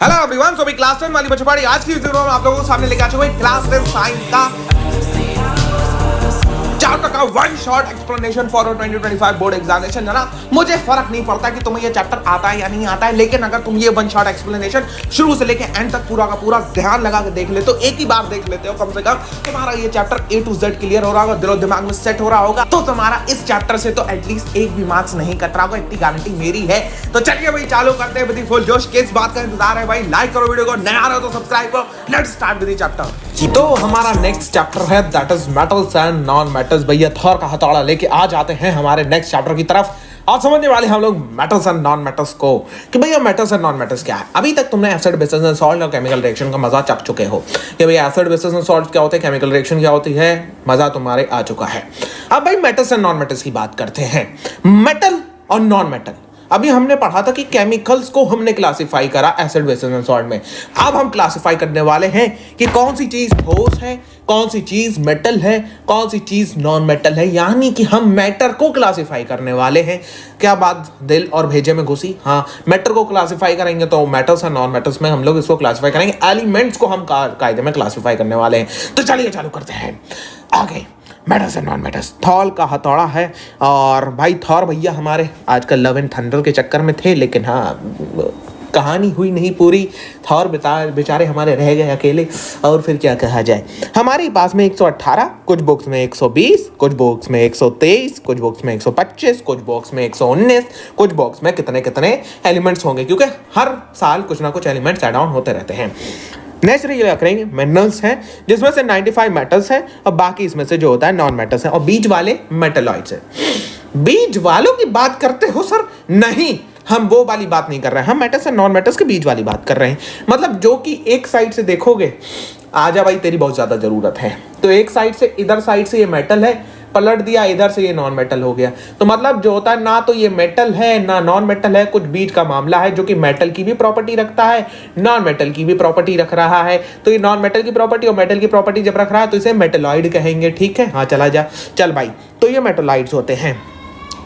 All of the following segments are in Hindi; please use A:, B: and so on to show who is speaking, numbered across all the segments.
A: हेलो एवरीवन, अभी क्लास 10 वाली बच्चों आज की वीडियो में आप लोगों को सामने लेके आ चुका हूं क्लास 10 साइंस का चैप्टर का one shot explanation for 2025 board examination है ना। मुझे फर्क नहीं पड़ता कि तुम्हें ये चैप्टर आता है या नहीं आता है, लेकिन अगर तुम ये वन शॉट एक्सप्लेनेशन शुरू से लेके एंड तक पूरा का पूरा ध्यान लगा के देख लेते हो, एक ही बार देख लेते हो, कम से कम तुम्हारा ये chapter A to Z clear हो रहा होगा, दिलो दिमाग में सेट हो रहा होगा, तो तुम्हारा इस चैप्टर से तो एटलीस्ट एक भी मार्क्स नहीं कट रहा होगा, इतनी गारंटी मेरी है। तो चलिए भाई चालू करते हैं विद फुल जोश। किस बात का इंतजार है भाई? लाइक करो वीडियो को, नया रहो तो सब्सक्राइब करो। Let's start with the chapter. तो हमारा नेक्स्ट चैप्टर है that is metals and non metals. भैया थॉर का हथौड़ा लेके आ जाते हैं हमारे नेक्स्ट चैप्टर की तरफ। आज समझने वाले हम लोग मेटल्स एंड नॉन मेटल्स को कि भैया मेटल्स एंड नॉन मेटल्स क्या है। अभी तक तुमने एसिड बेसिस एंड सॉल्ट और केमिकल रिएक्शन का मजा चख चुके हो कि भैया एसिड बेसिस एंड सॉल्ट क्या होते हैं, केमिकल रिएक्शन क्या होती है, मजा तुम्हारे आ चुका है। अब भाई मेटल्स एंड नॉन मेटल्स की बात करते हैं। मेटल और नॉन मेटल, अभी हमने पढ़ा था कि केमिकल्स को हमने क्लासिफाई करा एसिड बेसिस एंड सॉल्ट में। अब हम क्लासिफाई करने वाले हैं कि कौन सी चीज ठोस है, कौन सी चीज मेटल है, कौन सी चीज नॉन मेटल है, यानी कि हम मैटर को क्लासिफाई करने वाले हैं। क्या बात दिल और भेजे में घुसी? हाँ, मैटर को क्लासिफाई करेंगे तो मेटल्स और नॉन मेटल्स में हम लोग इसको क्लासिफाई करेंगे, एलिमेंट्स को हम कायदे में क्लासिफाई करने वाले हैं। तो चलिए चालू करते हैं आगे। Metals and non metals, Thor का हथौड़ा है। और भाई थॉर भैया हमारे आजकल लव एंड थंडर के चक्कर में थे, लेकिन हाँ कहानी हुई नहीं पूरी। थॉर बेचारे हमारे रह गए अकेले, और फिर क्या कहा जाए। हमारे पास में 118, कुछ बुक्स में 120, कुछ बुक्स में 123, कुछ बुक्स में 125, कुछ बुक्स में 119, कुछ बुक्स में कितने कितने एलिमेंट्स होंगे, क्योंकि हर साल कुछ ना कुछ एलिमेंट्स ऐड ऑन होते रहते हैं। नेक्स्ट ये करेंगे मिनरल्स हैं, जिसमें से 95 मेटल्स हैं और बाकी इसमें से जो होता है नॉन मेटल्स हैं, और बीच वाले मेटलॉइड्स हैं। बीच वालों की बात करते हो सर? नहीं, हम वो वाली बात नहीं कर रहे हैं, हम मेटल्स एंड नॉन मेटल्स के बीच वाली बात कर रहे हैं। मतलब जो कि एक साइड से देखोगे, आजा भाई तेरी बहुत ज्यादा जरूरत है, तो एक साइड से इधर साइड से ये मेटल है, पलट दिया इधर से ये नॉन मेटल हो गया। तो मतलब जो होता है ना तो ये मेटल है ना नॉन मेटल है, कुछ बीच का मामला है जो कि मेटल की भी प्रॉपर्टी रखता है, नॉन मेटल की भी प्रॉपर्टी रख रहा है। तो ये नॉन मेटल की प्रॉपर्टी और मेटल की प्रॉपर्टी जब रख रहा है तो इसे मेटलॉइड कहेंगे, ठीक है? हाँ चला जा, चल भाई। तो ये मेटलॉइड्स होते हैं।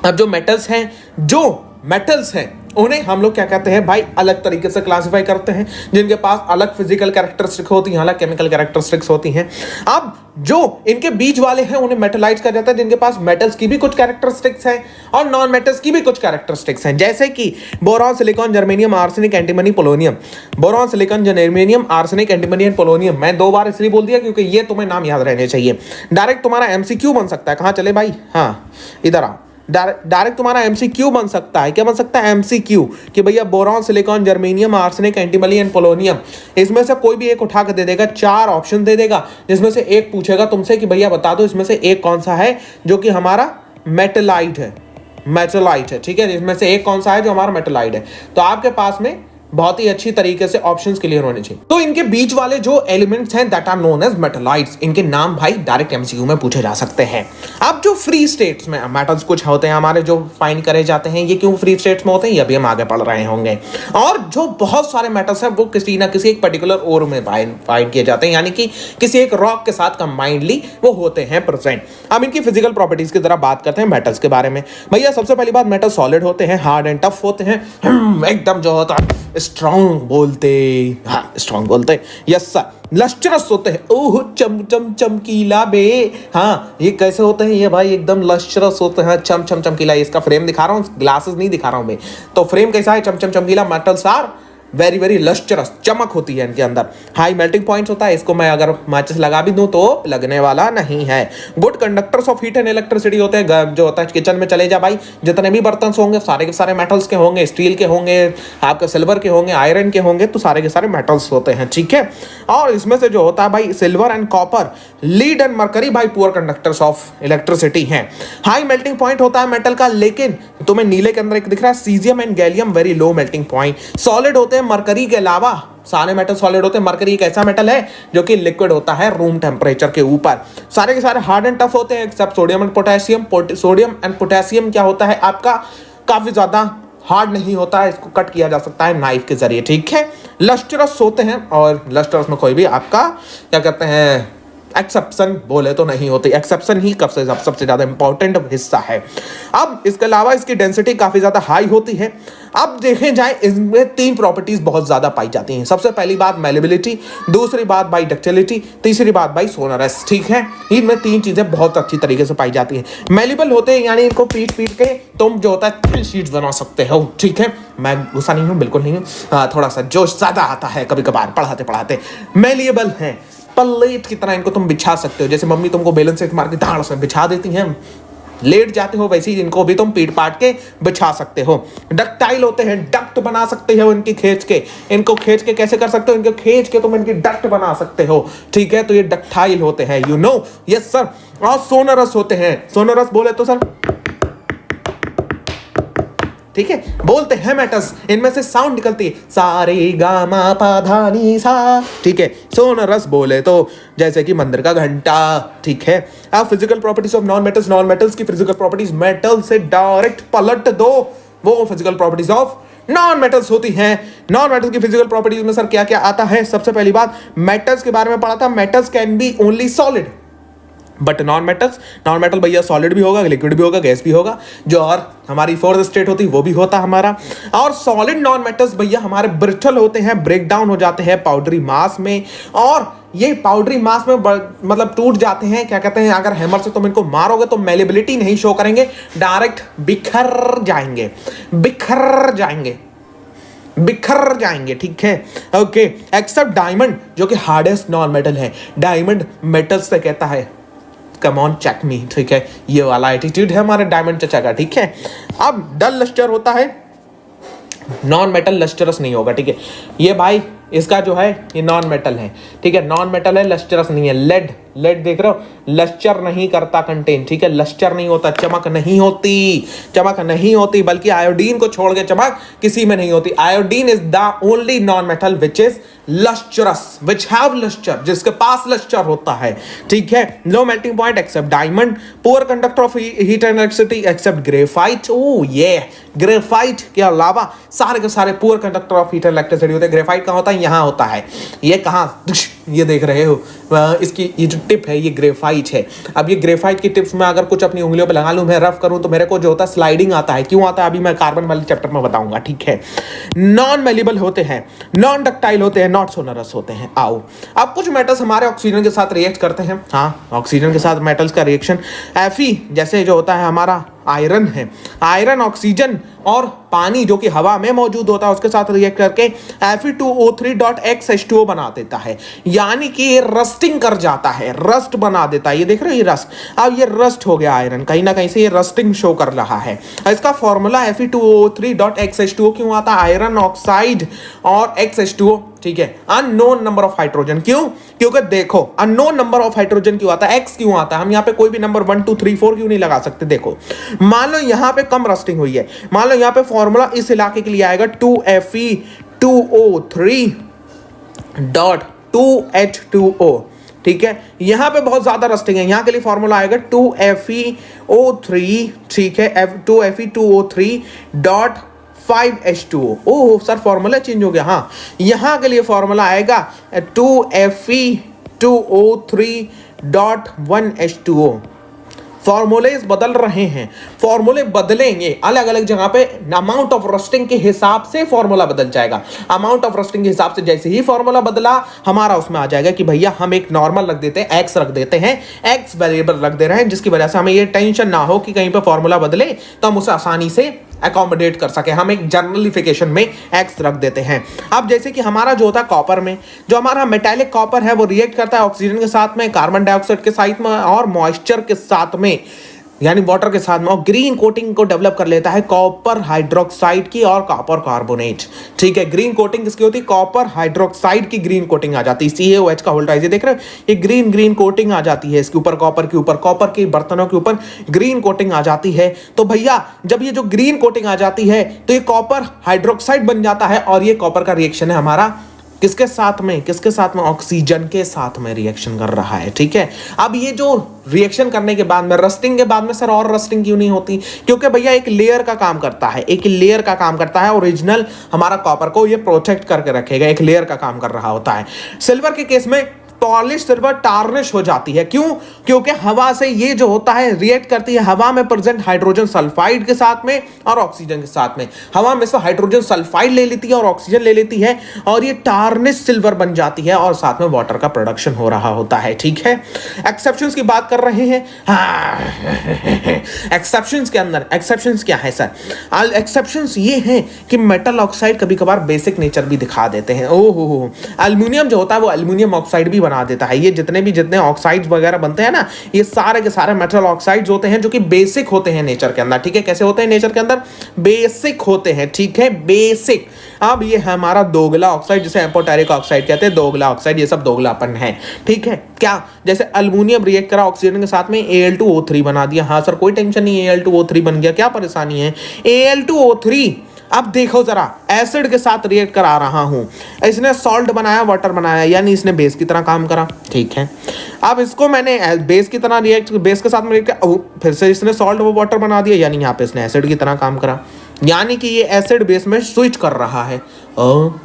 A: अब जो मेटल्स हैं, जो मेटल्स हैं, उन्हें हम लोग क्या कहते हैं भाई? अलग तरीके से क्लासिफाई करते हैं, जिनके पास अलग फिजिकल कैरेक्टरिस्टिक होती हैं, अलग केमिकल कैरेक्टरिस्टिक्स होती हैं। अब जो इनके बीच वाले हैं उन्हें मेटलाइट्स कहा जाता है, जिनके पास मेटल्स की भी कुछ कैरेक्टरिस्टिक्स हैं और नॉन मेटल्स की भी कुछ कैरेक्टरिस्टिक्स हैं, जैसे कि boron, silicon, germanium, arsenic, antimony, polonium. Boron, silicon, germanium, arsenic, antimony and polonium. मैं 2 बार इसलिए बोल दिया क्योंकि ये तुम्हें नाम याद रहने चाहिए। डायरेक्ट तुम्हारा एमसीक्यू बन सकता है। कहाँ चले भाई? हाँ इधर आओ। डायरेक्ट तुम्हारा एमसीक्यू बन सकता है। क्या बन सकता है? एमसीक्यू, कि भैया boron, silicon, germanium, arsenic, antimony and polonium, इसमें से कोई भी एक उठा कर दे देगा, 4 ऑप्शन दे देगा, जिसमें से एक पूछेगा तुमसे कि भैया बता दो इसमें से एक कौन सा है जो कि हमारा मेटलाइट है, मेटलाइट है, ठीक है? इसमें से एक कौन सा है जो हमारा मेटलाइट है। तो आपके पास में बहुत ही अच्छी तरीके से ऑप्शंस क्लियर होने चाहिए। तो इनके बीच वाले जो एलिमेंट्स हैं that are known as metalloids, इनके नाम भाई डायरेक्ट एमसीक्यू में पूछे जा सकते हैं। अब जो फ्री स्टेट्स में मेटल्स कुछ होते हैं हमारे जो फाइंड करे जाते हैं, ये क्यों फ्री स्टेट्स में होते हैं ये अभी हम आगे पढ़ रहे होंगे। और जो बहुत सारे मेटल्स हैं वो किसी ना किसी एक पर्टिकुलर ओर में फाइंड किए जाते हैं, यानी कि किसी एक रॉक के साथ कंबाइंडली वो होते हैं प्रेजेंट। अब इनकी फिजिकल प्रॉपर्टीज की तरह बात करते हैं मेटल्स के बारे में। भैया सबसे पहली बात, मेटल सॉलिड होते हैं, हार्ड एंड टफ होते हैं, एकदम जो होता है स्ट्रॉन्ग बोलते, हाँ स्ट्रॉन्ग बोलते हैं, यस सर। लश्चरस होते हैं, ओह चम चम चमकीला बे। हाँ ये कैसे होते हैं ये भाई? एकदम लश्चरस होते हैं, चम चम चमकीला। इसका फ्रेम दिखा रहा हूँ, ग्लासेस नहीं दिखा रहा हूँ मैं। तो फ्रेम कैसा है? चम चम चमकीला। Metals are very very lustrous, चमक होती है इनके अंदर। हाई मेल्टिंग पॉइंट्स होता है, इसको मैं अगर माचिस लगा भी दूं तो लगने वाला नहीं है। Good conductors of heat and electricity होते हैं। जो होता है किचन में चले जा भाई, जितने भी बर्तन होंगे सारे के सारे मेटल्स के होंगे, स्टील के होंगे, आपके सिल्वर के होंगे, आयरन के होंगे, तो सारे के सारे मेटल्स होते हैं, ठीक है? और इसमें से जो होता है भाई silver and copper, lead and mercury भाई पुअर कंडक्टर्स ऑफ इलेक्ट्रिसिटी हैं। हाई मेल्टिंग पॉइंट होता है मेटल का, लेकिन तुम्हें नीले के अंदर एक दिख रहा है caesium and gallium, very low melting point. Solid होते हैं मरकरी के अलावा, सारे मेटल सॉलिड होते हैं। मरकरी एक ऐसा मेटल है जो कि लिक्विड होता है रूम टेम्परेचर के ऊपर। सारे के सारे हार्ड एंड टफ होते हैं except sodium and potassium. Sodium and potassium क्या होता है आपका? काफी ज्यादा हार्ड नहीं होता है, इसको कट किया जा सकता है नाइफ के जरिए, ठीक है? लस्ट्रस होते हैं, और लस्ट्रस में कोई भी आपका क्या कहते हैं एक्सेप्शन बोले तो नहीं होती, एक्सेप्शन ही सबसे ज्यादा इंपॉर्टेंट हिस्सा है। अब इसके अलावा इसकी डेंसिटी काफी ज्यादा हाई होती है। अब देखें जाए इसमें 3 प्रॉपर्टीज बहुत ज्यादा पाई जाती हैं। सबसे पहली बात मैलेबिलिटी, दूसरी बात बाई डक्टिलिटी, तीसरी बात बाई सोनरस। ठीक है, इनमें 3 चीजें बहुत अच्छी तरीके से पाई जाती हैं। मेलेबल होते हैं यानी इनको पीट पीट के तुम जो होता है शीट बना सकते हो। ठीक है, मैं गुस्सा नहीं हूं, बिल्कुल नहीं हूं, थोड़ा सा जोश ज्यादा आता है कभी कभार पढ़ाते पढ़ाते। मेलिएबल है, प्लेट की तरह इनको तुम बिछा सकते हो, जैसे मम्मी तुमको बेलन से मार के धाड़ से बिछा देती हैं, लेट जाते हो वैसे ही इनको भी तुम पीट पाट के बिछा सकते हो। डक्टाइल होते हैं, डक्ट बना सकते हो इनकी खींच के। इनको खींच के कैसे कर सकते हो, इनको खींच के तुम इनकी डक्ट बना सकते हो। ठीक है, तो ये डक्टाइल होते हैं, यू नो, यस सर। और सोनरस होते हैं, सोनरस बोले तो सर, ठीक है, बोलते हैं मेटल्स, इनमें से साउंड निकलती है सारे गा मा पा धा नी सा। ठीक है, सोनरस बोले तो जैसे कि मंदिर का घंटा। ठीक है, अब physical properties of non metals, non metals की फिजिकल प्रॉपर्टीज मेटल से डायरेक्ट पलट दो, वो physical properties of non metals होती हैं। नॉन मेटल्स की फिजिकल प्रॉपर्टीज में सर क्या क्या आता है? सबसे पहली बात, मेटल्स के बारे में पढ़ा था, metals can be only solid, but non metals, non metal भैया सॉलिड भी होगा, लिक्विड भी होगा, गैस भी होगा, जो और हमारी फोर्थ स्टेट होती है वो भी होता हमारा। और सॉलिड नॉन मेटल्स भैया हमारे ब्रिटल होते हैं, ब्रेक डाउन हो जाते हैं पाउडरी मास में, और ये पाउडरी मास में मतलब टूट जाते हैं। क्या कहते हैं, अगर हैमर से तुम इनको मारोगे तो मेलेबिलिटी नहीं शो करेंगे, डायरेक्ट बिखर जाएंगे, बिखर जाएंगे, बिखर जाएंगे। ठीक है, ओके, एक्सेप्ट डायमंड जो कि हार्डेस्ट नॉन मेटल है। डायमंड मेटल्स से कहता है कम ऑन चेक मी। ठीक है, ये वाला एटीट्यूड है हमारे डायमंड चचा का। ठीक है, अब डल लस्टर होता है, नॉन मेटल लस्टरस नहीं होगा। ठीक है, ये भाई इसका जो है ये नॉन मेटल है। ठीक है, नॉन मेटल है, लस्टरस नहीं है। लेड, लेड देख रहे हो, लस्टर नहीं करता कंटेन। ठीक है, लस्टर नहीं होता, चमक नहीं होती, चमक नहीं होती, बल्कि आयोडीन को छोड़ के चमक किसी में नहीं होती। Iodine is the only non metal which is lustrous, which have lustre, जिसके पास लस्टर होता है। ठीक है, low melting point except diamond, poor conductor of heat and electricity except graphite. ओ ये ग्रेफाइट के अलावा सारे के सारे poor conductor of heat and electricity होते हैं। ग्रेफाइट कहाँ होता है? यहाँ होता है। ये कहाँ, ये देख रहे हो, इसकी ये जो टिप है ये ग्रेफाइट है। अब ये ग्रेफाइट की टिप्स में अगर कुछ अपनी उंगलियों पे लगा लूं, मैं रफ करूं, तो मेरे को जो होता है स्लाइडिंग आता है। क्यों आता है अभी मैं कार्बन वाले चैप्टर में बताऊंगा। ठीक है, नॉन मेलेबल होते हैं, नॉन डक्टाइल होते हैं, नॉट सोनरस होते हैं। आओ, अब कुछ मेटल्स हमारे ऑक्सीजन के साथ रिएक्ट करते हैं। हाँ, ऑक्सीजन के साथ मेटल्स का रिएक्शन, Fe जैसे जो होता है हमारा आयरन है, आयरन ऑक्सीजन और पानी जो कि हवा में मौजूद होता है उसके साथ रिएक्ट करके Fe2O3.XH2O बना देता है, यानी कि ये रस्टिंग कर जाता है, रस्ट बना देता है। ये देख रहे हो, ये रस्ट, अब ये रस्ट हो गया आयरन, कहीं ना कहीं से ये रस्टिंग शो कर रहा है। इसका फॉर्मूला Fe2O3.XH2O क्यों आता है? आयरन ऑक्साइड और XH2O। ठीक है, अननोन नंबर ऑफ हाइड्रोजन। क्यों? क्योंकि देखो, अननोन नंबर ऑफ हाइड्रोजन क्यों आता है, एक्स क्यों आता है? हम यहाँ पे कोई भी नंबर 1 2 3 4 क्यों नहीं लगा सकते? देखो, मान लो यहाँ पे कम रस्टिंग हुई है, मान लो यहाँ पे फॉर्मूला इस इलाके के लिए आएगा 2Fe2O3.2H2O। ठीक है, यहां पे बहुत ज्यादा रस्टिंग है, यहां के लिए फॉर्मूला आएगा 2FeO3। ठीक है, 2Fe2O3.5H2O। Oh sir, formula change हो गया। हाँ, यहां के लिए फॉर्मूला आएगा 2Fe2O3.1H2O। फॉर्मूले बदल रहे हैं, फॉर्मूले बदलेंगे अलग अलग जगह पे, अमाउंट ऑफ रस्टिंग के हिसाब से फॉर्मूला बदल जाएगा। अमाउंट ऑफ रस्टिंग के हिसाब से जैसे ही फॉर्मूला बदला, हमारा उसमें आ जाएगा कि भैया हम एक नॉर्मल रख देते हैं, एक्स रख देते हैं, एक्स वेरिएबल रख दे रहे हैं, जिसकी वजह से हमें ये टेंशन ना हो कि कहीं पे फॉर्मूला बदले तो हम उसे आसानी से अकोमोडेट कर सके। हम एक जर्नलिफिकेशन में एक्स रख देते हैं। अब जैसे कि हमारा जो होता है कॉपर में, जो हमारा मेटालिक कॉपर है वो रिएक्ट करता है ऑक्सीजन के साथ में, कार्बन डाइऑक्साइड के साथ में और मॉइस्चर के साथ में, यानी वाटर के साथ में, और ग्रीन कोटिंग को डेवलप कर लेता है कॉपर हाइड्रोक्साइड की और कॉपर कार्बोनेट। ठीक है, ग्रीन कोटिंग किसकी होती है? कॉपर हाइड्रोक्साइड की ग्रीन कोटिंग आ जाती है, CaOH का वोल्टाइज देख रहे हो, ये ग्रीन ग्रीन कोटिंग आ जाती है इसके ऊपर, कॉपर के ऊपर, कॉपर के बर्तनों के ऊपर ग्रीन कोटिंग आ जाती है। तो भैया जब ये जो ग्रीन कोटिंग आ जाती है तो ये कॉपर हाइड्रोक्साइड बन जाता है, और ये कॉपर का रिएक्शन है हमारा किसके साथ में? किसके साथ में? ऑक्सीजन के साथ में रिएक्शन कर रहा है। ठीक है, अब ये जो रिएक्शन करने के बाद में, रस्टिंग के बाद में सर और रस्टिंग क्यों नहीं होती? क्योंकि भैया एक लेयर का काम करता है, एक लेयर का काम करता है। ओरिजिनल हमारा कॉपर को ये प्रोटेक्ट करके रखेगा, एक लेयर का काम कर रहा होता है। सिल्वर के केस में पॉलिश सिल्वर टार्निश हो जाती है। क्यों? क्योंकि हवा से ये जो होता है रिएक्ट करती है हवा में प्रेजेंट हाइड्रोजन सल्फाइड के साथ में और ऑक्सीजन के साथ में। हवा में से हाइड्रोजन सल्फाइड ले लेती है और ऑक्सीजन ले लेती है और ये टार्निश सिल्वर बन जाती है और साथ में वाटर का प्रोडक्शन हो रहा होता है। ठीक है, एक्सेप्शंस की बात कर रहे हैं। एक्सेप्शंस के अंदर एक्सेप्शंस क्या है सर? एक्सेप्शंस ये हैं कि मेटल ऑक्साइड कभी कभार बेसिक नेचर भी दिखा देते हैं। ओहो, एल्युमिनियम जो होता है वो एल्युमिनियम ऑक्साइड भी बना देता है। ये जितने ऑक्साइड्स वगैरह बनते हैं ना, ये सारे के सारे मेटल ऑक्साइड्स होते हैं जो कि बेसिक होते हैं नेचर के अंदर। ठीक है, कैसे होते हैं नेचर के अंदर? बेसिक होते हैं। ठीक है, बेसिक। अब ये हमारा दोगला ऑक्साइड, जिसे एपोटेरिक ऑक्साइड कहते हैं, दोगला ऑक्साइड, ये सब दोगलापन है। ठीक है, क्या जैसे अल्युमिनियम रिएक्ट करा ऑक्सीजन के साथ में Al2O3 बना दिया। हाँ सर, कोई टेंशन नहीं, Al2O3 बन गया, क्या परेशानी है? Al2O3 अब देखो जरा, एसिड के साथ रिएक्ट करा रहा हूं, इसने सॉल्ट बनाया, वाटर बनाया, यानी इसने बेस की तरह काम करा। ठीक है, अब इसको मैंने बेस की तरह रिएक्ट, बेस के साथ में रिएक्ट, फिर से इसने सॉल्ट वो वाटर बना दिया, यानी यहाँ पे इसने एसिड की तरह काम करा, यानी कि ये एसिड बेस में स्विच कर रहा है।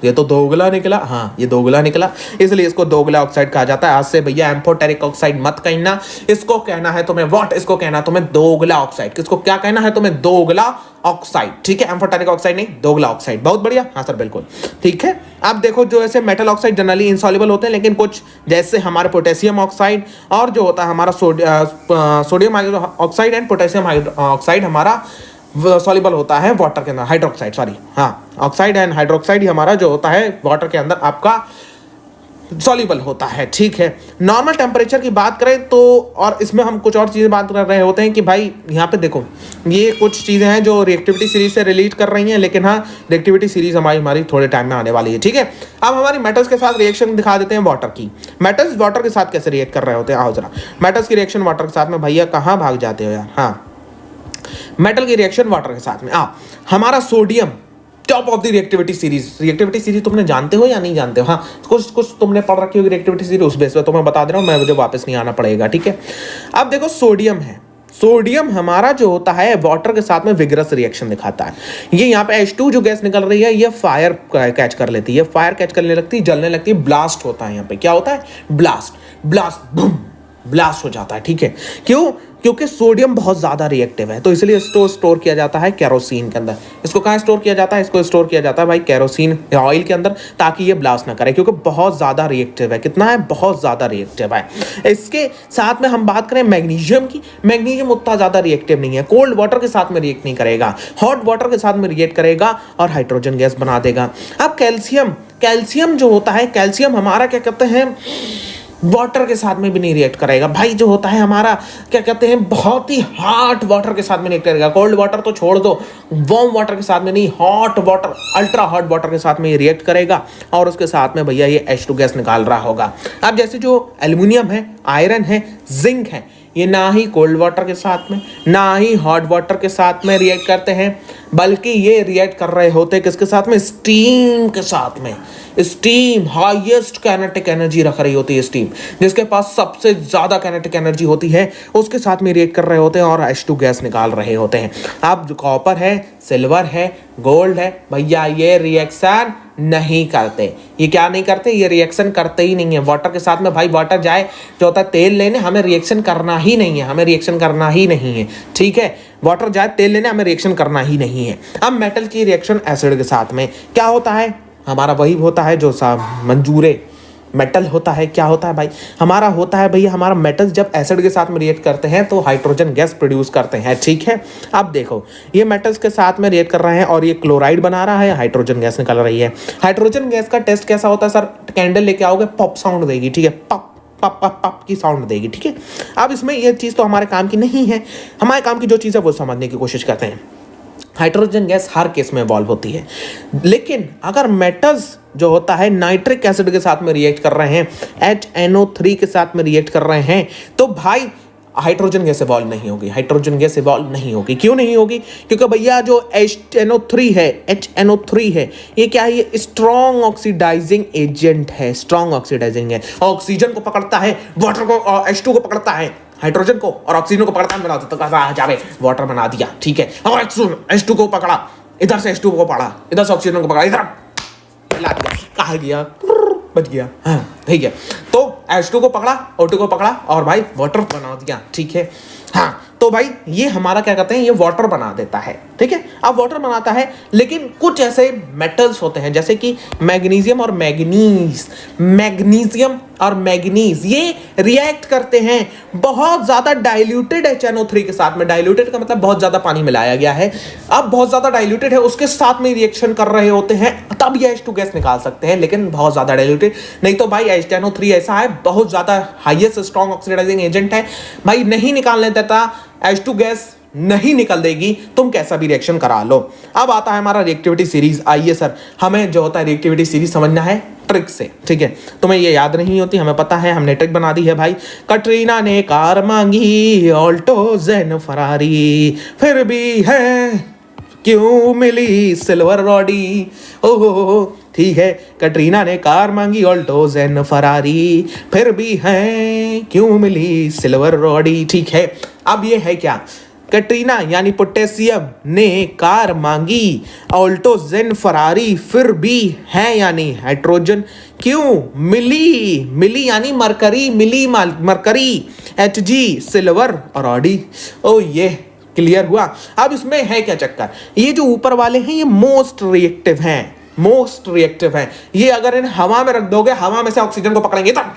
A: ये तो दोगला निकला। हाँ, ये दोगला निकला, इसलिए इसको दोगला ऑक्साइड कहा जाता है। आज से भैया एम्फोटेरिक ऑक्साइड मत कहना, इसको कहना है तुम्हें व्हाट? इसको कहना तुम्हें दोगला ऑक्साइड। किसको क्या कहना है तुम्हें? दोगला ऑक्साइड। ठीक है, एम्फोटेरिक ऑक्साइड नहीं, दोगला ऑक्साइड। बहुत बढ़िया। हाँ सर, बिल्कुल ठीक है। अब देखो, जो ऐसे मेटल ऑक्साइड जनरली इनसॉल्युबल होते हैं, लेकिन कुछ जैसे हमारे पोटेशियम ऑक्साइड और जो होता है हमारा sodium oxide and potassium oxide हमारा सॉल्युबल होता है वाटर के अंदर, हाइड्रोक्साइड, सॉरी, हाँ, ऑक्साइड एंड हाइड्रोक्साइड ही हमारा जो होता है वाटर के अंदर आपका सॉल्युबल होता है। ठीक है, नॉर्मल टेम्परेचर की बात करें तो, और इसमें हम कुछ और चीज़ें बात कर रहे होते हैं कि भाई यहाँ पे देखो, ये कुछ चीज़ें हैं जो रिएक्टिविटी सीरीज से रिलेट कर रही हैं, लेकिन हाँ, रिएक्टिविटी सीरीज हमारी थोड़े टाइम में आने वाली है। ठीक है, अब हमारी मेटल्स के साथ रिएक्शन दिखा देते हैं वाटर की। मेटल्स वाटर के साथ कैसे रिएक्ट कर रहे होते हैं? आओ जरा, मेटल्स की रिएक्शन वाटर के साथ में। भैया कहाँ भाग जाते हो यार? हाँ, मेटल की रिएक्शन वाटर के साथ में। हमारा sodium top of the reactivity series तुमने जानते हो या नहीं जानते हो? हाँ, कुछ तुमने पढ़ रखी होगी रिएक्टिविटी सीरीज, उस बेस पे तो मैं बता दे रहा हूँ, मैं मुझे वापस नहीं आना पड़ेगा। ठीक है, अब देखो, सोडियम है, सोडियम हमारा जो होता है वाटर के साथ में विगरस रिएक्शन दिखाता है। ये यहाँ पे H2 जो गैस निकल रही है, ये फायर कैच कर लेती है, फायर कैच करने लगती है, जलने लगती है, ब्लास्ट होता है। यहाँ पे क्या होता है? ब्लास्ट हो जाता है। ठीक है, क्यों? क्योंकि सोडियम बहुत ज़्यादा रिएक्टिव है, तो इसलिए इसको स्टोर किया जाता है केरोसिन के अंदर। इसको कहाँ स्टोर किया जाता है? इसको स्टोर किया जाता है भाई केरोसिन या ऑयल के अंदर, ताकि ये ब्लास्ट ना करे, क्योंकि बहुत ज़्यादा रिएक्टिव है। कितना है? बहुत ज़्यादा रिएक्टिव है। इसके साथ में हम बात करें मैग्नीशियम की, मैग्नीशियम उतना ज़्यादा रिएक्टिव नहीं है, कोल्ड वाटर के साथ में रिएक्ट नहीं करेगा, हॉट वाटर के साथ में रिएक्ट करेगा और हाइड्रोजन गैस बना देगा। अब कैल्शियम जो होता है, कैल्शियम हमारा क्या कहते हैं, वाटर के साथ में भी नहीं रिएक्ट करेगा भाई। जो होता है हमारा क्या कहते हैं, बहुत ही हॉट वाटर के साथ में नहीं करेगा। कोल्ड वाटर तो छोड़ दो, वार्म वाटर के साथ में नहीं, hot water, ultra hot water के साथ में ये रिएक्ट करेगा और उसके साथ में भैया ये H2 गैस निकाल रहा होगा। अब जैसे जो एल्युमिनियम है, आयरन है, जिंक है, ये ना ही कोल्ड वाटर के साथ में ना ही हॉट वाटर के साथ में रिएक्ट करते हैं, बल्कि ये रिएक्ट कर रहे होते हैं किसके साथ में? स्टीम के साथ में। स्टीम हाईएस्ट काइनेटिक एनर्जी रख रही होती है, स्टीम जिसके पास सबसे ज्यादा काइनेटिक एनर्जी होती है, उसके साथ में रिएक्ट कर रहे होते हैं और H2 गैस निकाल रहे होते हैं। अब जो कॉपर है, सिल्वर है, गोल्ड है, भैया ये रिएक्शन नहीं करते। ये क्या नहीं करते? ये रिएक्शन करते ही नहीं है वाटर के साथ में। भाई वाटर जाए जो होता है तेल लेने, हमें रिएक्शन करना ही नहीं है, हमें रिएक्शन करना ही नहीं है। ठीक है, वाटर जाए तेल लेने, हमें रिएक्शन करना ही नहीं है। अब मेटल की रिएक्शन एसिड के साथ में क्या होता है? हमारा वही होता है जो मंजूरे मेटल होता है। क्या होता है भाई? हमारा होता है भैया, हमारा मेटल जब एसिड के साथ में रिएक्ट करते हैं तो हाइड्रोजन गैस प्रोड्यूस करते हैं। ठीक है, अब देखो, ये मेटल्स के साथ में रिएक्ट कर रहे हैं और ये क्लोराइड बना रहा है, हाइड्रोजन गैस निकल रही है। हाइड्रोजन गैस का टेस्ट कैसा होता है सर? कैंडल लेके आओगे, पॉप साउंड देगी। ठीक है, पॉप पप पप पप की साउंड देगी। ठीक है, अब इसमें ये चीज़ तो हमारे काम की नहीं है, हमारे काम की जो चीज़ है वो समझने की कोशिश करते हैं। हाइड्रोजन गैस हर केस में इवॉल्व होती है, लेकिन अगर मेटल्स जो होता है नाइट्रिक एसिड के साथ में रिएक्ट कर रहे हैं, HNO3 के साथ में रिएक्ट कर रहे हैं, तो भाई हाइड्रोजन गैस इवॉल्व नहीं होगी। हाइड्रोजन गैस इवॉल्व नहीं होगी। क्यों नहीं होगी? क्योंकि भैया जो HNO3 है, ये क्या है? ये स्ट्रॉन्ग ऑक्सीडाइजिंग एजेंट है, स्ट्रॉन्ग ऑक्सीडाइजिंग है। ऑक्सीजन को पकड़ता है, वाटर को, H2 को पकड़ता है, हाइड्रोजन को और ऑक्सीजन को पकड़ता है, बना देता, कहा जावे वाटर बना दिया। ठीक है, और H2 को पकड़ा, इधर से H2 को पकड़ा, इधर से ऑक्सीजन को पकड़ा, इधर ला दिया, कहा गया, बच गया। हाँ ठीक है, तो H2 को पकड़ा, O2 को पकड़ा और भाई वाटर बना दिया, ठीक है। हाँ, तो भाई ये हमारा क्या कहते हैं, ये वाटर बना देता है, ठीक है। अब वाटर बनाता है, लेकिन कुछ ऐसे मेटल्स होते हैं जैसे कि मैग्नीशियम और मैग्नीज, मैग्नीशियम और मैग्नीज, ये रिएक्ट करते हैं बहुत ज्यादा डाइल्यूटेड HNO3 के साथ में। डाइल्यूटेड का मतलब बहुत ज्यादा पानी मिलाया गया है, अब बहुत ज्यादा डाइल्यूटेड है, उसके साथ में रिएक्शन कर रहे होते हैं, तब ये H2 गैस निकाल सकते हैं, लेकिन बहुत ज्यादा डाइल्यूटेड नहीं तो भाई HNO3 ऐसा है, बहुत ज्यादा हाईएस्ट स्ट्रॉन्ग ऑक्सीडाइजिंग एजेंट है भाई, नहीं निकालने देता, H2 गैस नहीं निकल देगी, तुम कैसा भी रिएक्शन करा लो। अब आता है हमारा रिएक्टिविटी सीरीज। आइए सर, हमें जो होता है रिएक्टिविटी सीरीज समझना है ट्रिक से, ठीक है। तुम्हें ये याद नहीं होती, हमें पता है, हमने ट्रिक बना दी है भाई। कटरीना ने कार मांगी ऑल्टो जेन फरारी, फिर भी है क्यों मिली सिल्वर रॉडी, ओहो, ठीक है। कटरीना ने कार मांगी ऑल्टो जेन फरारी, फिर भी है क्यों मिली सिल्वर रॉडी, ठीक है। अब ये है क्या, कटरीना यानी पोटेशियम ने कार मांगी ऑल्टो जेन फरारी, फिर भी है यानी हाइड्रोजन क्यों मिली, मिली यानी मरकरी, मिली मरकरी, Hg सिल्वर और ऑडी। ओ ये क्लियर हुआ। अब इसमें है क्या चक्कर, ये जो ऊपर वाले हैं ये मोस्ट रिएक्टिव हैं, मोस्ट रिएक्टिव हैं। ये अगर इन हवा में रख दोगे, हवा में से ऑक्सीजन को पकड़ेंगे तब,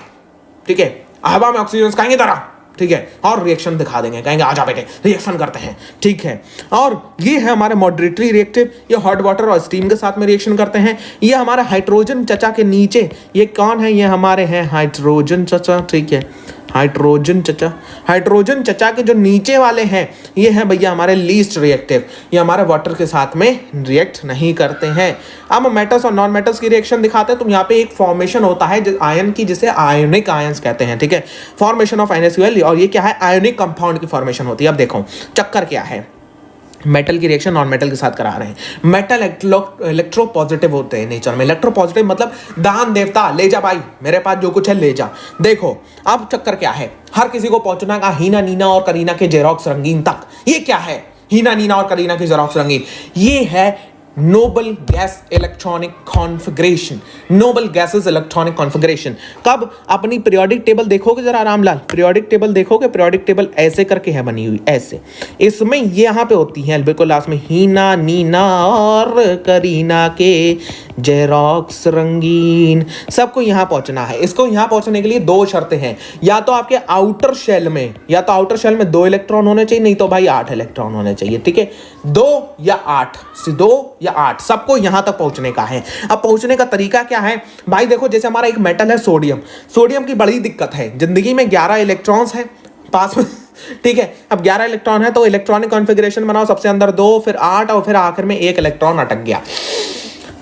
A: ठीक है, हवा में ऑक्सीजन खाएंगे तरह, ठीक है, और रिएक्शन दिखा देंगे, कहेंगे आजा बेटे रिएक्शन करते हैं, ठीक है। और ये है हमारे मॉडरेटरी रिएक्टिव, ये हॉट वाटर और स्टीम के साथ में रिएक्शन करते हैं। ये हमारा हाइड्रोजन चचा के नीचे ये कौन है, ये हमारे हैं हाइड्रोजन चचा, ठीक है, हाइड्रोजन चचा। हाइड्रोजन चचा के जो नीचे वाले हैं ये हैं भैया हमारे लीस्ट रिएक्टिव, ये हमारे वाटर के साथ में रिएक्ट नहीं करते हैं। अब मेटल्स और नॉन मेटल्स की रिएक्शन दिखाते हैं। तो यहाँ पे एक फॉर्मेशन होता है आयन की, जिसे आयोनिक आयंस कहते हैं, ठीक है, फॉर्मेशन ऑफ NaCl, और ये क्या है, आयोनिक कंपाउंड की फॉर्मेशन होती है। अब देखो चक्कर क्या है, मेटल की रिएक्शन नॉन मेटल के साथ करा रहे हैं। मेटल इलेक्ट्रो पॉजिटिव होते हैं नेचर में, इलेक्ट्रो पॉजिटिव मतलब दान देवता, ले जा भाई मेरे पास जो कुछ है ले जा। देखो अब चक्कर क्या है, हर किसी को पहुंचना का हीना नीना और करीना के जेरोक्स रंगीन तक। ये क्या है, हीना नीना और करीना के जेरोक्स रंगीन, ये है noble gas electronic configuration, noble gases electronic configuration. कब, अपनी पीरियोडिक टेबल देखोगे जरा रामलाल, पीरियोडिक टेबल देखोगे, पीरियोडिक टेबल ऐसे करके है बनी हुई, ऐसे, इसमें ये यहाँ पे होती हैं बिल्कुल लास्ट में हीना नीना और करीना के जेरोक्स रंगीन, सबको यहाँ पहुंचना है। इसको यहाँ पहुंचने के लिए दो शर्तें हैं, या तो आपके आउटर शेल में, या तो आउटर शेल में 2 इलेक्ट्रॉन होने चाहिए, नहीं तो भाई 8 इलेक्ट्रॉन होने चाहिए, ठीक है, 2 या 8, 2 या 8, सबको यहां तक पहुंचने का है। अब पहुंचने का तरीका क्या है भाई, देखो जैसे हमारा एक मेटल है सोडियम, सोडियम की बड़ी दिक्कत है जिंदगी में, 11 इलेक्ट्रॉन्स है पास में, ठीक है। अब 11 इलेक्ट्रॉन है तो इलेक्ट्रॉनिक कॉन्फ़िगरेशन बनाओ, सबसे अंदर 2, फिर 8 और फिर आखिर में 1 इलेक्ट्रॉन अटक गया।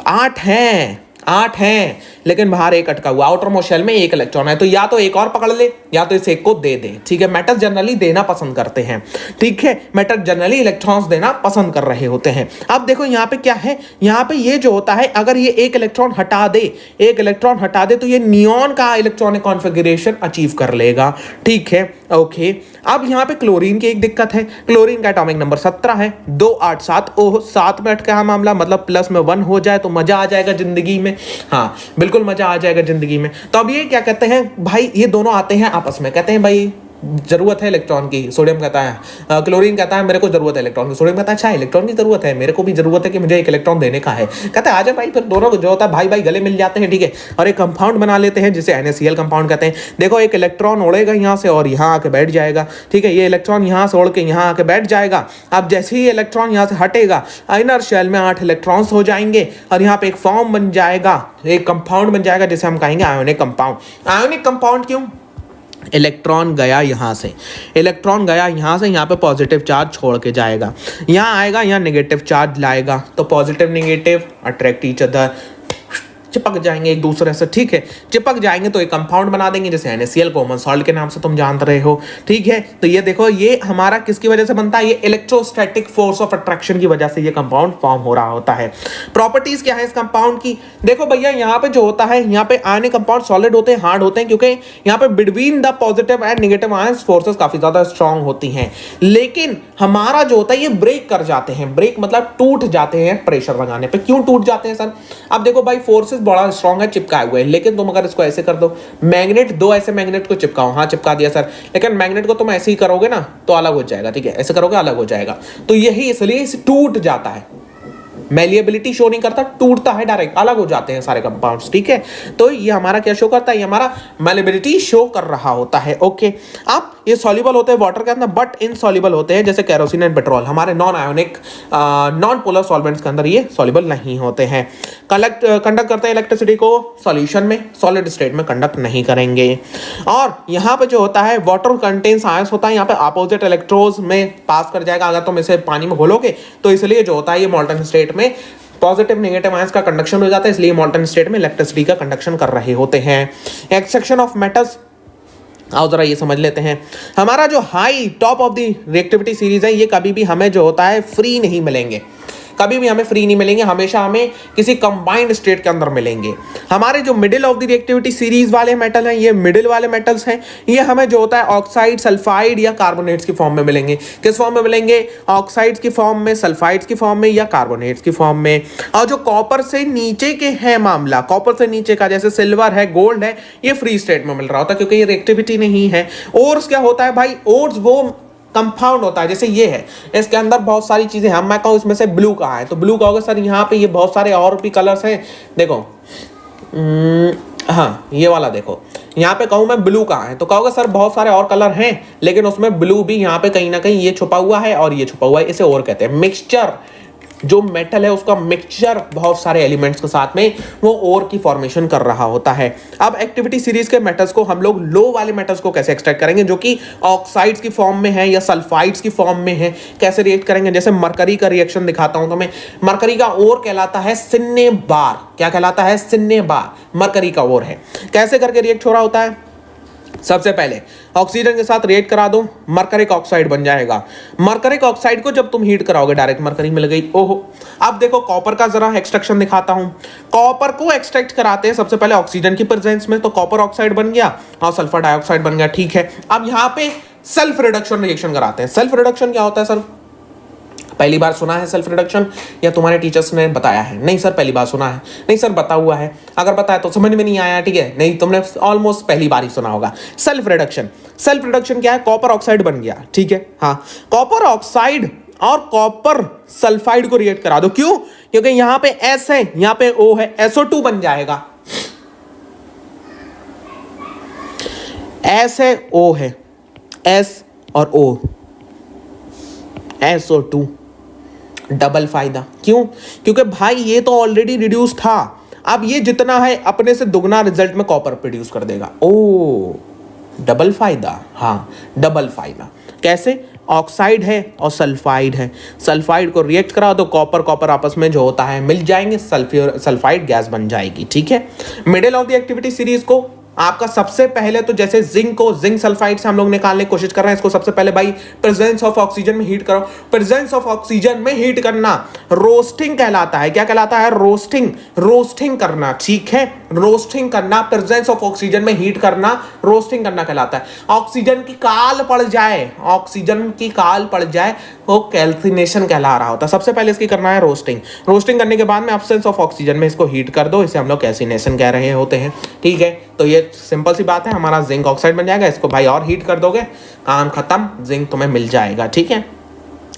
A: 8 हैं लेकिन बाहर एक अटका हुआ, आउटर मोस्ट शेल में 1 इलेक्ट्रॉन है, तो या तो एक और पकड़ ले या तो इस एक को दे दे, ठीक है। मेटल जनरली देना पसंद करते हैं, ठीक है, मेटल जनरली इलेक्ट्रॉन्स देना पसंद कर रहे होते हैं। अब देखो यहाँ पे क्या है, यहाँ पे ये जो होता है, अगर ये 1 इलेक्ट्रॉन हटा दे, 1 इलेक्ट्रॉन हटा दे तो ये नियॉन का इलेक्ट्रॉनिक कॉन्फ़िगरेशन अचीव कर लेगा, ठीक है, ओके। अब यहाँ पे क्लोरीन की एक दिक्कत है, क्लोरीन का एटॉमिक नंबर 17 है, 2 8 7, ओह 7 में अटका है मामला, मतलब प्लस में 1 हो जाए तो मजा आ जाएगा जिंदगी में, हाँ बिल्कुल मजा आ जाएगा जिंदगी में। तो अब ये क्या कहते हैं भाई, ये दोनों आते हैं आपस में, कहते हैं भाई जरूरत है इलेक्ट्रॉन की, सोडियम कहता है, क्लोरीन कहता है मेरे को जरूरत है इलेक्ट्रॉन की, सोडियम कहता है अच्छा इलेक्ट्रॉन की जरूरत है, मेरे को भी जरूरत है कि मुझे 1 इलेक्ट्रॉन देने का है, कहता है आजा भाई, फिर दोनों को जो होता है भाई भाई गले मिल जाते हैं, ठीक है, और एक कंपाउंड बना लेते हैं जिसे NaCl कंपाउंड कहते हैं। देखो 1 इलेक्ट्रॉन उड़ेगा यहाँ से और यहाँ आके बैठ जाएगा, ठीक है, ये इलेक्ट्रॉन यहाँ से उड़ के यहाँ आके बैठ जाएगा। अब जैसे ही इलेक्ट्रॉन यहाँ से हटेगा, इनर शेल में 8 इलेक्ट्रॉन्स हो जाएंगे और यहाँ पे एक फॉर्म बन जाएगा, एक कंपाउंड बन जाएगा जिसे हम कहेंगे आयोनिक कंपाउंड। आयोनिक कंपाउंड क्यों, इलेक्ट्रॉन गया यहाँ से, इलेक्ट्रॉन गया यहाँ से, यहाँ पे पॉजिटिव चार्ज छोड़ के जाएगा, यहाँ आएगा, यहाँ नेगेटिव चार्ज लाएगा, तो positive negative attract each other, चिपक जाएंगे एक दूसरे से, ठीक है, चिपक जाएंगे तो एक कंपाउंड बना देंगे जैसे NaCl, कॉमन सॉल्ट के नाम से तुम जानते रहे हो, ठीक है। तो ये देखो ये हमारा किसकी वजह से बनता है, ये इलेक्ट्रोस्टैटिक फोर्स ऑफ अट्रैक्शन की वजह से ये कंपाउंड फॉर्म हो रहा होता है। प्रॉपर्टीज क्या है इस कंपाउंड की, देखो भैया यहाँ पे जो होता है, यहाँ पे आयनिक कंपाउंड सॉलिड होते हैं, हार्ड होते हैं, क्योंकि यहाँ पे between the positive and negative ions forces काफी ज्यादा स्ट्रांग होती हैं, लेकिन हमारा जो होता है ये ब्रेक कर जाते हैं, ब्रेक मतलब टूट जाते हैं प्रेशर लगाने पे। क्यों टूट जाते हैं सर, अब देखो भाई फोर्सेस बड़ा स्ट्रॉन्ग है, चिपकाए हुए, लेकिन तुम अगर इसको ऐसे कर दो, मैग्नेट, दो ऐसे मैग्नेट को चिपकाओ, हाँ चिपका दिया सर, लेकिन मैग्नेट को तुम ऐसे ही करोगे ना तो अलग हो जाएगा, ठीक है, ऐसे करोगे अलग हो जाएगा, तो यही इसलिए टूट जाता है, मैलिएबिलिटी शो नहीं करता, टूटता है डायरेक्ट, अलग हो जाते हैं सारे कंपाउंड्स, ठीक है। तो ये हमारा क्या शो करता है, ये हमारा मैलिएबिलिटी शो कर रहा होता है, ओके। अब ये सॉल्युबल होते हैं वाटर के अंदर, बट इनसॉल्युबल होते हैं, जैसे केरोसिन एंड पेट्रोल, हमारे non ionic non polar solvents के अंदर ये सॉल्युबल नहीं होते हैं। कंडक्ट करते हैं इलेक्ट्रिसिटी को सॉल्यूशन में, सॉलिड स्टेट में कंडक्ट नहीं करेंगे। और यहाँ पे जो होता है वाटर कंटेन्स आयंस होता है, यहाँ पे अपोजिट इलेक्ट्रोड्स में पास कर जाएगा अगर तुम इसे पानी में घोलोगे, तो इसलिए जो होता है ये मॉल्टन स्टेट में पॉजिटिव नेगेटिव आयंस का कंडक्शन हो जाता है, इसलिए मॉल्टन स्टेट में इलेक्ट्रिसिटी का कंडक्शन कर रहे होते हैं। एक्सेक्शन ऑफ मेटल्स, आओ जरा ये समझ लेते हैं। हमारा जो high top of the reactivity series है, ये कभी भी हमें जो होता है फ्री नहीं मिलेंगे, कभी भी हमें फ्री नहीं मिलेंगे, हमेशा हमें किसी कंबाइंड स्टेट के अंदर मिलेंगे। हमारे जो middle of the reactivity series वाले मेटल हैं, ये मिडिल वाले मेटल्स हैं, ये हमें जो होता है ऑक्साइड, सल्फाइड या कार्बोनेट्स की फॉर्म में मिलेंगे। किस फॉर्म में मिलेंगे, ऑक्साइड्स की फॉर्म में, सल्फाइड्स की फॉर्म में या कार्बोनेट्स की फॉर्म में। और जो कॉपर से नीचे के है मामला, कॉपर से नीचे का जैसे सिल्वर है, गोल्ड है, ये फ्री स्टेट में मिल रहा होता है क्योंकि ये रिएक्टिविटी नहीं है। ओर्स क्या होता है भाई, ओर्स वो कंपाउंड होता है, जैसे ये है, इसके अंदर बहुत सारी चीजें, हम मैं कहूँ इसमें से ब्लू कहाँ है, तो ब्लू कहोगे सर यहाँ पे ये बहुत सारे और भी कलर्स हैं, देखो हाँ ये वाला देखो, यहाँ पे कहूँ मैं ब्लू कहाँ है, तो कहोगे सर बहुत सारे और कलर हैं, लेकिन उसमें ब्लू भी यहाँ पे कहीं ना कहीं ये छुपा हुआ है और ये छुपा हुआ है, इसे और कहते हैं मिक्सचर। जो मेटल है उसका मिक्सचर बहुत सारे एलिमेंट्स के साथ में वो ओर की फॉर्मेशन कर रहा होता है। अब एक्टिविटी सीरीज के मेटल्स को हम लोग लो वाले मेटल्स को कैसे एक्सट्रैक्ट करेंगे, जो कि ऑक्साइड्स की फॉर्म में है या सल्फाइड्स की फॉर्म में है, कैसे रिएक्ट करेंगे। जैसे मरकरी का रिएक्शन दिखाता हूं तुम्हें, मरकरी का ओर कहलाता है सिन्ने बार, क्या कहलाता है, सिन्ने बार, मरकरी का ओर है। कैसे करके रिएक्ट हो रहा होता है, सबसे पहले ऑक्सीजन के साथ रिएक्ट करा दो, मरकरिक ऑक्साइड बन जाएगा। मरकरिक ऑक्साइड को जब तुम हीट कराओगे डायरेक्ट मरकरी मिल गई, ओहो। अब देखो कॉपर का जरा एक्सट्रैक्शन दिखाता हूं। कॉपर को एक्सट्रैक्ट कराते हैं सबसे पहले ऑक्सीजन की प्रेजेंस में, तो कॉपर ऑक्साइड बन गया और सल्फर डाइऑक्साइड बन गया, ठीक है। अब यहां पे सेल्फ रिडक्शन रिएक्शन कराते हैं। सेल्फ रिडक्शन क्या होता है सर, पहली बार सुना है सेल्फ रिडक्शन या तुम्हारे टीचर्स ने बताया है? नहीं सर पहली बार सुना है। नहीं सर बता हुआ है, अगर बताया तो समझ में नहीं आया, ठीक है, नहीं तुमने ऑलमोस्ट पहली बार ही सुना होगा। सेल्फ रिडक्शन, सेल्फ रिडक्शन क्या है, कॉपर ऑक्साइड बन गया, ठीक है, हाँ, कॉपर ऑक्साइड और कॉपर सल्फाइड को रिएक्ट करा दो, क्यों, क्योंकि यहां पे S है, यहां पे O है, SO2 बन जाएगा। S है, O है, S और O, SO2, डबल फायदा। क्यों, क्योंकि भाई ये तो ऑलरेडी रिड्यूस था, अब ये जितना है अपने से दुगना रिजल्ट में कॉपर प्रोड्यूस कर देगा। ओ डबल फायदा, हाँ डबल फायदा। कैसे, ऑक्साइड है और सल्फाइड है, सल्फाइड को रिएक्ट करा तो कॉपर कॉपर आपस में जो होता है मिल जाएंगे, सल्फाइड गैस बन जाएगी, ठीक है। Middle of the activity series को आपका सबसे पहले तो जैसे जिंक को जिंक सल्फाइड से हम लोग निकालने की कोशिश कर रहे हैं, इसको सबसे पहले भाई प्रेजेंस ऑफ ऑक्सीजन में हीट करो। प्रेजेंस ऑफ ऑक्सीजन में हीट करना रोस्टिंग कहलाता है, क्या कहलाता है, रोस्टिंग, रोस्टिंग करना, ठीक है, रोस्टिंग करना, प्रेजेंस ऑफ ऑक्सीजन में हीट करना रोस्टिंग करना कहलाता है। ऑक्सीजन की काल पड़ जाए, ऑक्सीजन की काल पड़ जाए वो कैल्सिनेशन कहला रहा होता है। सबसे पहले इसकी करना है रोस्टिंग, रोस्टिंग करने के बाद में एब्सेंस ऑफ ऑक्सीजन में इसको हीट कर दो, इसे हम लोग कैल्सिनेशन कह रहे होते हैं, ठीक है। तो ये सिंपल सी बात है, हमारा जिंक ऑक्साइड बन जाएगा, इसको भाई और हीट कर दोगे, काम खत्म, जिंक तुम्हें मिल जाएगा, ठीक है।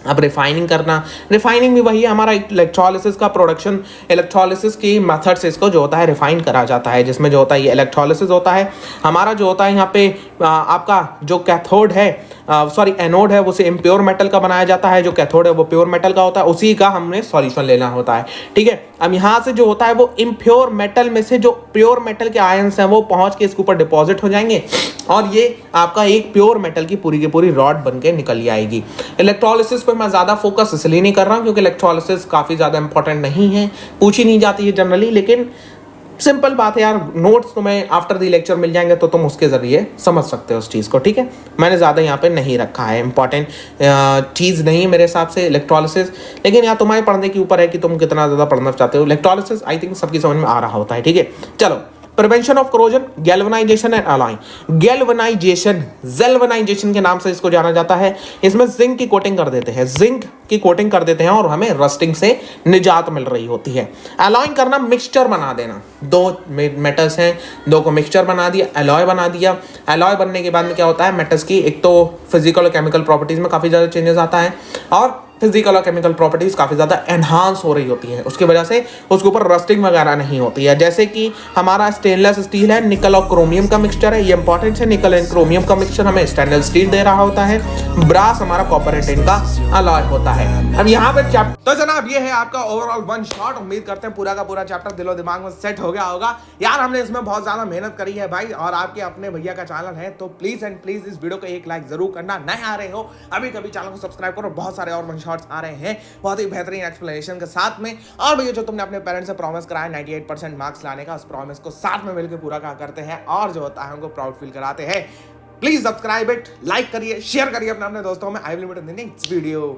A: अब रिफाइनिंग करना, रिफाइनिंग भी वही है, हमारा इलेक्ट्रोलिसिस का प्रोडक्शन, इलेक्ट्रोलिसिस की मेथड से इसको जो होता है रिफाइन करा जाता है, जिसमें जो होता है ये इलेक्ट्रोलिसिस होता है। हमारा जो होता है यहाँ पे आपका जो कैथोड है, सॉरी एनोड है, उसे इम्प्योर मेटल का बनाया जाता है, जो कैथोड है वो प्योर मेटल का होता है, उसी का हमने सॉल्यूशन लेना होता है, ठीक है। अब यहाँ से जो होता है वो इम्प्योर मेटल में से जो प्योर मेटल के आयंस हैं वो पहुंच के इसके ऊपर डिपॉजिट हो जाएंगे और ये आपका एक प्योर मेटल की पूरी रॉड बन के निकल आएगी। इलेक्ट्रोलिसिस पर मैं ज़्यादा फोकस इसलिए नहीं कर रहा हूँ क्योंकि इलेक्ट्रोलिसिस काफ़ी ज़्यादा इंपॉर्टेंट नहीं है, पूछी नहीं जाती है जनरली, लेकिन सिंपल बात है यार, नोट्स तुम्हें आफ्टर द लेक्चर मिल जाएंगे तो तुम उसके ज़रिए समझ सकते हो उस चीज़ को, ठीक है। मैंने ज़्यादा यहाँ पे नहीं रखा है, इंपॉर्टेंट चीज़ नहीं है मेरे हिसाब से इलेक्ट्रोलिसिस, लेकिन यार तुम्हारे पढ़ने के ऊपर है कि तुम कितना ज़्यादा पढ़ना चाहते हो। इलेक्ट्रोलिसिस आई थिंक सबकी समझ में आ रहा होता है, ठीक है। चलो prevention of corrosion, galvanisation and alloying. Galvanisation के नाम से इसको जाना जाता है। इसमें जिंक की कोटिंग कर देते हैं, जिंक की कोटिंग कर देते हैं और हमें रस्टिंग से निजात मिल रही होती है। अलॉइंग करना, मिक्सचर बना देना, दो मेटल्स हैं, दो को मिक्सचर बना दिया, एलॉय बना दिया। एलॉय बनने के बाद में क्या होता है, मेटल्स की एक तो फिजिकल और केमिकल प्रॉपर्टीज में काफी ज्यादा चेंजेस आता है और फिजिकल और केमिकल प्रॉपर्टीज काफी ज्यादा एनहांस हो रही होती है। उसकी वजह से उसके ऊपर रस्टिंग वगैरह नहीं होती है। जैसे कि हमारा स्टेनलेस स्टील है, निकल और क्रोमियम का मिक्सचर है, ये इंपॉर्टेंट है। निकल एंड क्रोमियम का मिक्सचर हमें स्टेनलेस स्टील दे रहा होता है। ब्रास हमारा कॉपर एंड टिन का अलॉय होता है। अब यहाँ पे तो जनाब ये है आपका ओवरऑल वन शॉट। उम्मीद करते हैं पूरा का पूरा चैप्टर दिलो दिमाग में सेट हो गया होगा। यार हमने इसमें बहुत ज्यादा मेहनत करी है भाई, और आपके अपने भैया का चैनल है तो प्लीज एंड प्लीज इस वीडियो को एक लाइक जरूर करना। नए आ रहे हो अभी कभी चैनल को सब्सक्राइब करो, बहुत सारे और वन शॉट्स आ रहे हैं बहुत ही बेहतरीन एक्सप्लेनेशन के साथ में। और भैया जो तुमने अपने पेरेंट्स से प्रॉमिस कराया 98% मार्क्स लाने का, उस प्रॉमिस को साथ में मिलकर पूरा करते हैं और जो होता है उनको प्राउड फील कराते हैं। प्लीज सब्सक्राइब इट, लाइक करिए, शेयर करिए अपने दोस्तों में। I will meet in the next video.